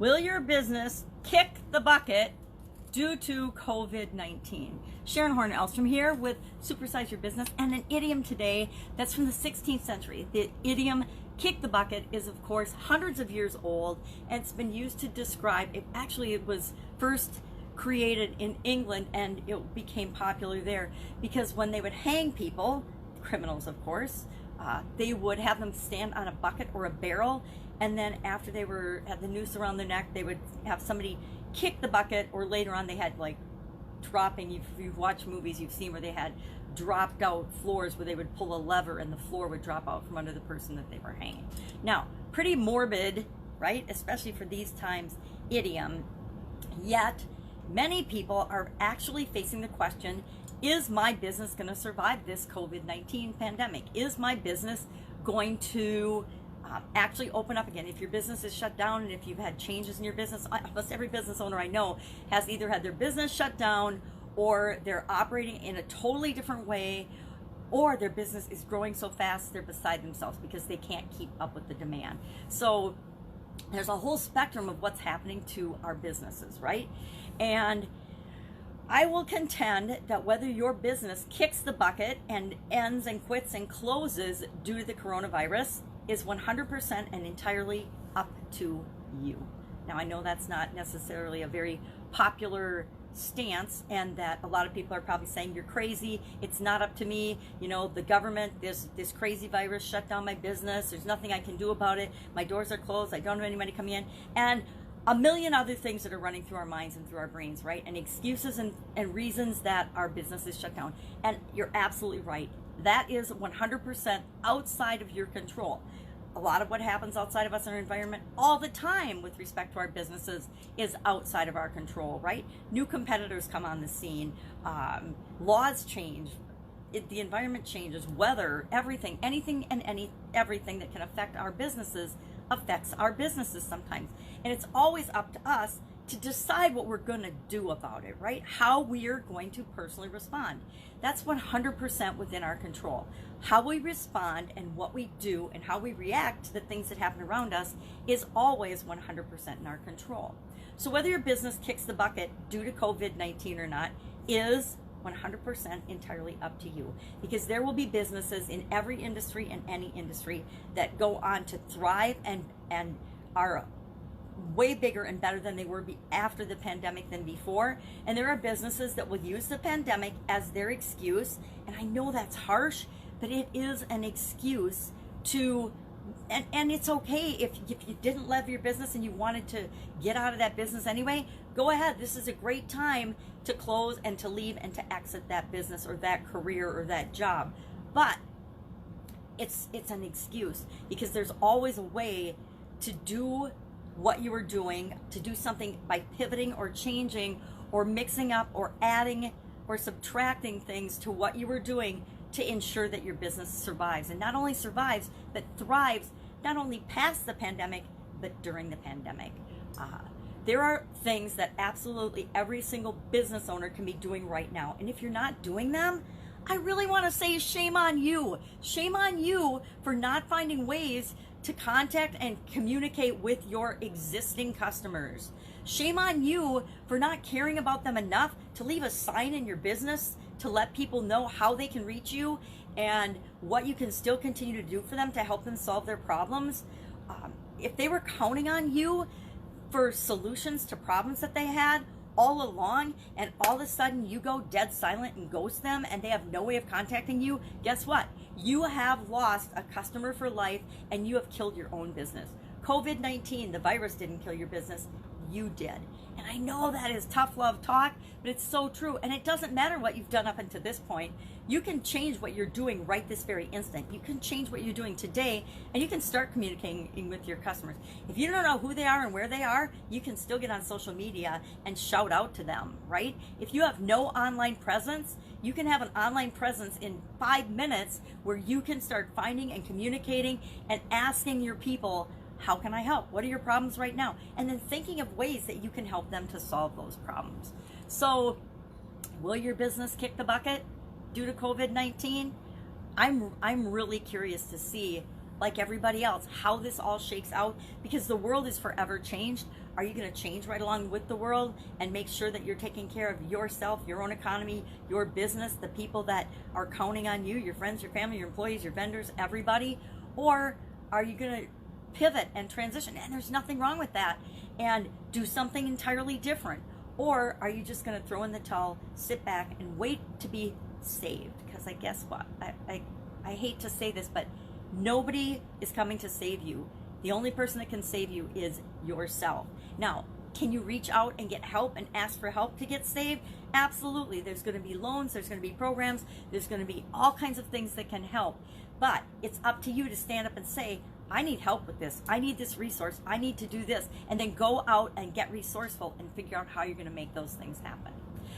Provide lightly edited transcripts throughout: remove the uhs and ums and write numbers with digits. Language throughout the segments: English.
Will your business kick the bucket due to COVID-19? Sharon Horne-Ellstrom here with Supersize Your Business, and an idiom today that's from the 16th century. The idiom kick the bucket is, of course, hundreds of years old, and it's been used to describe it. Actually, it was first created in England, and it became popular there because when they would hang people, criminals of course, they would have them stand on a bucket or a barrel, and then after they had the noose around their neck, they would have somebody kick the bucket, or later on they had like dropping. If you've watched movies, you've seen where they had dropped out floors where they would pull a lever and the floor would drop out from under the person that they were hanging. Now, pretty morbid, right? Especially for these times, idiom. Yet, many people are actually facing the question, is my business going to survive this COVID-19 pandemic? Is my business going to actually open up again? If your business is shut down and if you've had changes in your business, almost every business owner I know has either had their business shut down, or they're operating in a totally different way, or their business is growing so fast they're beside themselves because they can't keep up with the demand. So there's a whole spectrum of what's happening to our businesses, right? And I will contend that whether your business kicks the bucket and ends and quits and closes due to the coronavirus is 100% and entirely up to you. Now, I know that's not necessarily a very popular stance, and that a lot of people are probably saying, you're crazy, it's not up to me, you know, the government, this crazy virus shut down my business, there's nothing I can do about it, my doors are closed, I don't have anybody coming in, and a million other things that are running through our minds and through our brains, right? And excuses and reasons that our business is shut down. And you're absolutely right. That is 100% outside of your control. A lot of what happens outside of us in our environment all the time with respect to our businesses is outside of our control, right? New competitors come on the scene, laws change, the environment changes, weather, everything, anything and everything that can affect our businesses affects our businesses sometimes. And it's always up to us to decide what we're going to do about it, right? How we are going to personally respond. That's 100% within our control. How we respond and what we do and how we react to the things that happen around us is always 100% in our control. So whether your business kicks the bucket due to COVID-19 or not is 100% entirely up to you, because there will be businesses in every industry and any industry that go on to thrive and are way bigger and better than they were after the pandemic than before. And there are businesses that will use the pandemic as their excuse, and I know that's harsh, but it is an excuse to, and it's okay if you didn't love your business and you wanted to get out of that business anyway, go ahead. This is a great time to close and to leave and to exit that business or that career or that job. But it's an excuse, because there's always a way to do what you were doing, to do something by pivoting or changing or mixing up or adding or subtracting things to what you were doing to ensure that your business survives, and not only survives but thrives, not only past the pandemic but during the pandemic. There are things that absolutely every single business owner can be doing right now, and if you're not doing them, I really want to say shame on you. Shame on you for not finding ways to contact and communicate with your existing customers. Shame on you for not caring about them enough to leave a sign in your business to let people know how they can reach you and what you can still continue to do for them to help them solve their problems. If they were counting on you for solutions to problems that they had all along, and all of a sudden you go dead silent and ghost them and they have no way of contacting you, guess what? You have lost a customer for life, and you have killed your own business. COVID-19, the virus, didn't kill your business, you did. And I know that is tough love talk, but it's so true. And it doesn't matter what you've done up until this point. You can change what you're doing right this very instant. You can change what you're doing today, and you can start communicating with your customers. If you don't know who they are and where they are, you can still get on social media and shout out to them, right? If you have no online presence, you can have an online presence in 5 minutes where you can start finding and communicating and asking your people, how can I help? What are your problems right now? And then thinking of ways that you can help them to solve those problems. So, will your business kick the bucket due to COVID-19? I'm really curious to see like everybody else, how this all shakes out, because the world is forever changed. Are you going to change right along with the world and make sure that you're taking care of yourself, your own economy, your business, the people that are counting on you, your friends, your family, your employees, your vendors, everybody? Or are you going to pivot and transition? And there's nothing wrong with that, and do something entirely different. Or are you just going to throw in the towel, sit back, and wait to be saved? Because I guess what? I hate to say this, but nobody is coming to save you. The only person that can save you is yourself. Now, can you reach out and get help and ask for help to get saved? Absolutely. There's going to be loans, there's going to be programs, there's going to be all kinds of things that can help. But it's up to you to stand up and say, I need help with this. I need this resource. I need to do this. And then go out and get resourceful and figure out how you're going to make those things happen.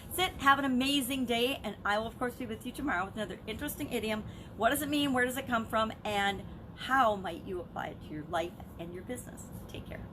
That's it. Have an amazing day. And I will, of course, be with you tomorrow with another interesting idiom. What does it mean? Where does it come from? And how might you apply it to your life and your business? Take care.